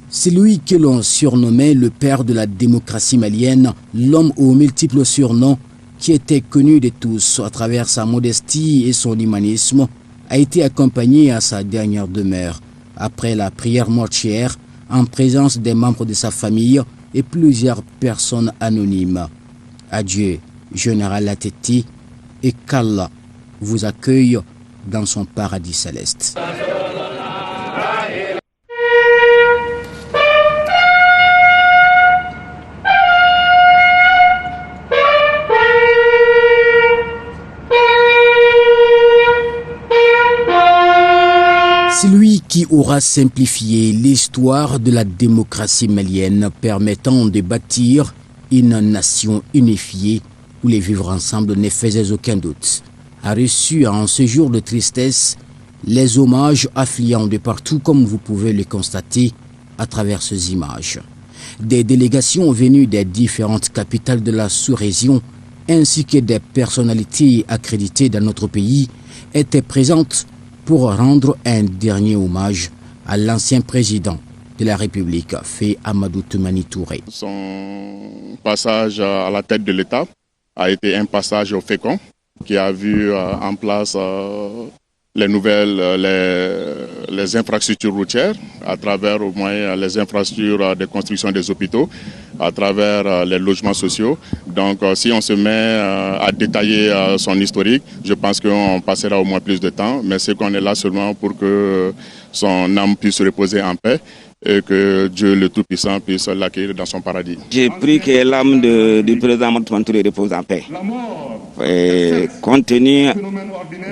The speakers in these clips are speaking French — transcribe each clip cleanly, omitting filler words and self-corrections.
C'est lui que l'on surnommait le père de la démocratie malienne, l'homme aux multiples surnoms qui était connu de tous à travers sa modestie et son humanisme, a été accompagné à sa dernière demeure, après la prière mortuaire, en présence des membres de sa famille et plusieurs personnes anonymes. Adieu, général Lateti, et qu'Allah vous accueille dans son paradis céleste. C'est lui qui aura simplifié l'histoire de la démocratie malienne, permettant de bâtir une nation unifiée où les vivre ensemble ne faisait aucun doute. A reçu en ce jour de tristesse les hommages affluant de partout, comme vous pouvez le constater à travers ces images. Des délégations venues des différentes capitales de la sous-région ainsi que des personnalités accréditées dans notre pays étaient présentes pour rendre un dernier hommage à l'ancien président de la République, Faye Amadou Toumani Touré. Son passage à la tête de l'État a été un passage fécond qui a vu en place les nouvelles les infrastructures routières, à travers au moins les infrastructures de construction des hôpitaux, à travers les logements sociaux. Donc si on se met à détailler son historique, je pense qu'on passera au moins plus de temps, mais c'est qu'on est là seulement pour que son âme puisse reposer en paix et que Dieu le Tout-Puissant puisse l'accueillir dans son paradis. J'ai pris que l'âme du président Amadou Touré repose en paix, compte tenu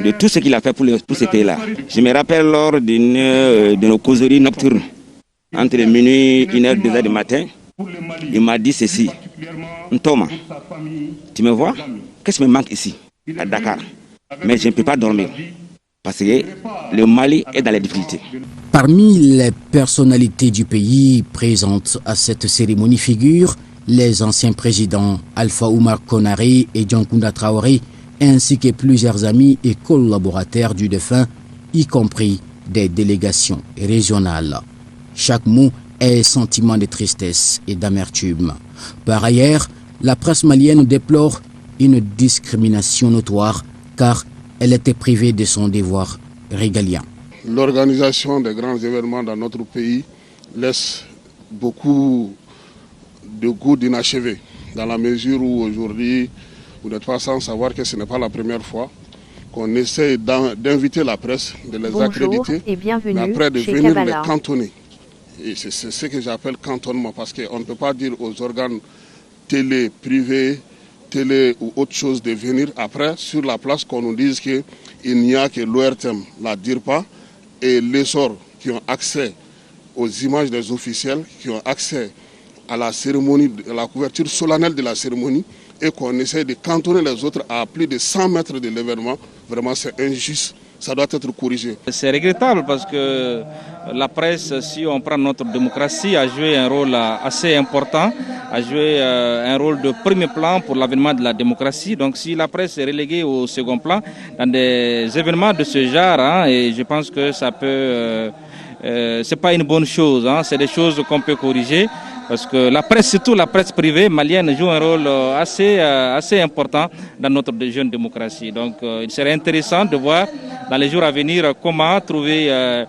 de tout ce qu'il a fait pour ce pays-là. Je me rappelle lors d'une de nos causeries nocturnes, entre minuit et 1h, 2h du matin, il m'a dit ceci: Ntoma, tu me vois? Qu'est-ce qui me manque ici, à Dakar? Mais je ne peux pas dormir, parce que le Mali est dans les difficultés. Parmi les personnalités du pays présentes à cette cérémonie figurent les anciens présidents Alpha Oumar Konaré et Djankounda Traoré, ainsi que plusieurs amis et collaborateurs du défunt, y compris des délégations régionales. Chaque mot est un sentiment de tristesse et d'amertume. Par ailleurs, la presse malienne déplore une discrimination notoire car elle était privée de son devoir régalien. L'organisation des grands événements dans notre pays laisse beaucoup de goût d'inachevé, dans la mesure où aujourd'hui, vous n'êtes pas sans savoir que ce n'est pas la première fois qu'on essaie d'inviter la presse, de les accréditer, mais après de venir les cantonner. Et c'est ce que j'appelle cantonnement, parce qu'on ne peut pas dire aux organes télé, privés, télé ou autre chose de venir après sur la place qu'on nous dise qu'il n'y a que l'ORTM, la DIRPA, et l'essor qui ont accès aux images des officiels, qui ont accès à la cérémonie, à la couverture solennelle de la cérémonie, et qu'on essaie de cantonner les autres à plus de 100 mètres de l'événement. Vraiment, c'est injuste. Ça doit être corrigé. C'est regrettable parce que la presse, si on prend notre démocratie, a joué un rôle assez important, a joué un rôle de premier plan pour l'avènement de la démocratie. Donc si la presse est reléguée au second plan dans des événements de ce genre, et je pense que ça peut, c'est pas une bonne chose. C'est des choses qu'on peut corriger. Parce que la presse, surtout la presse privée malienne, joue un rôle assez important dans notre jeune démocratie. Donc il serait intéressant de voir dans les jours à venir comment trouver,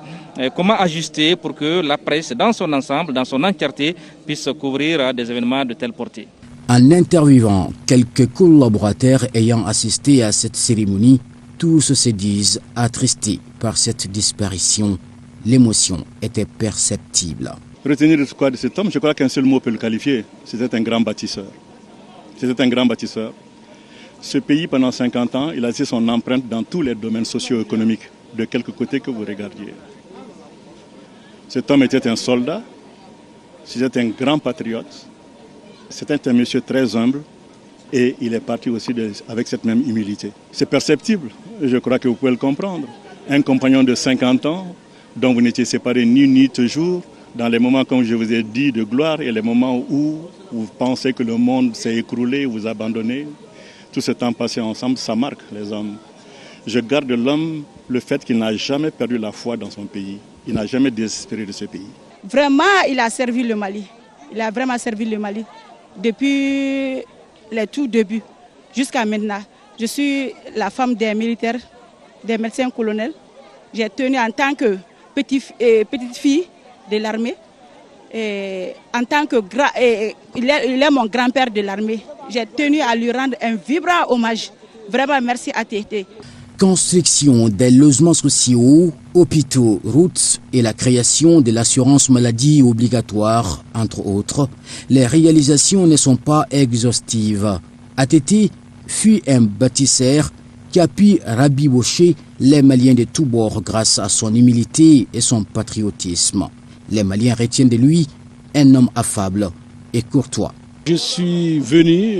comment ajuster pour que la presse dans son ensemble, dans son entièreté, puisse couvrir des événements de telle portée. En interviewant quelques collaborateurs ayant assisté à cette cérémonie, tous se disent attristés par cette disparition. L'émotion était perceptible. Retenir quoi de cet homme, je crois qu'un seul mot peut le qualifier. C'était un grand bâtisseur. C'était un grand bâtisseur. Ce pays, pendant 50 ans, il a laissé son empreinte dans tous les domaines socio-économiques, de quelque côté que vous regardiez. Cet homme était un soldat, c'était un grand patriote, c'était un monsieur très humble et il est parti aussi avec cette même humilité. C'est perceptible, je crois que vous pouvez le comprendre. Un compagnon de 50 ans, dont vous n'étiez séparés ni toujours, dans les moments, comme je vous ai dit, de gloire et les moments où vous pensez que le monde s'est écroulé, vous abandonnez, tout ce temps passé ensemble, ça marque les hommes. Je garde de l'homme le fait qu'il n'a jamais perdu la foi dans son pays. Il n'a jamais désespéré de ce pays. Vraiment, il a servi le Mali. Il a vraiment servi le Mali depuis les tout débuts jusqu'à maintenant. Je suis la femme des militaires, des médecins colonels. J'ai tenu en tant que petite fille de l'armée. En tant que il est mon grand-père de l'armée. J'ai tenu à lui rendre un vibrant hommage. Vraiment, merci à Tété. Construction des logements sociaux, hôpitaux, routes et la création de l'assurance maladie obligatoire, entre autres, les réalisations ne sont pas exhaustives. ATT fut un bâtisseur qui a pu rabibocher les Maliens de tous bords grâce à son humilité et son patriotisme. Les Maliens retiennent de lui un homme affable et courtois. Je suis venu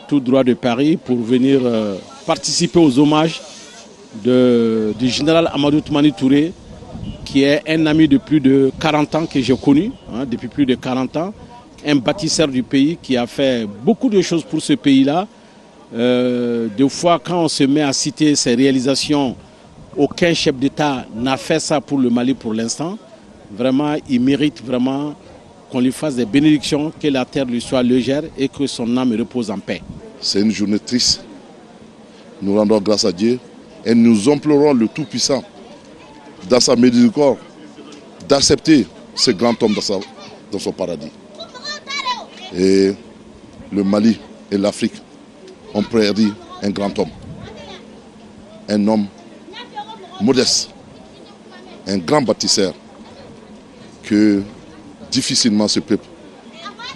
tout droit de Paris pour venir participer aux hommages du général Amadou Toumani Touré, qui est un ami de plus de 40 ans que j'ai connu, depuis plus de 40 ans, un bâtisseur du pays qui a fait beaucoup de choses pour ce pays-là. Des fois, quand on se met à citer ses réalisations, aucun chef d'État n'a fait ça pour le Mali pour l'instant. Vraiment, il mérite vraiment qu'on lui fasse des bénédictions, que la terre lui soit légère et que son âme repose en paix. C'est une journée triste. Nous rendons grâce à Dieu et nous implorons le Tout-Puissant, dans sa miséricorde, d'accepter ce grand homme dans son paradis. Et le Mali et l'Afrique ont perdu un grand homme, un homme modeste, un grand bâtisseur que difficilement ce peuple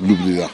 l'oubliera.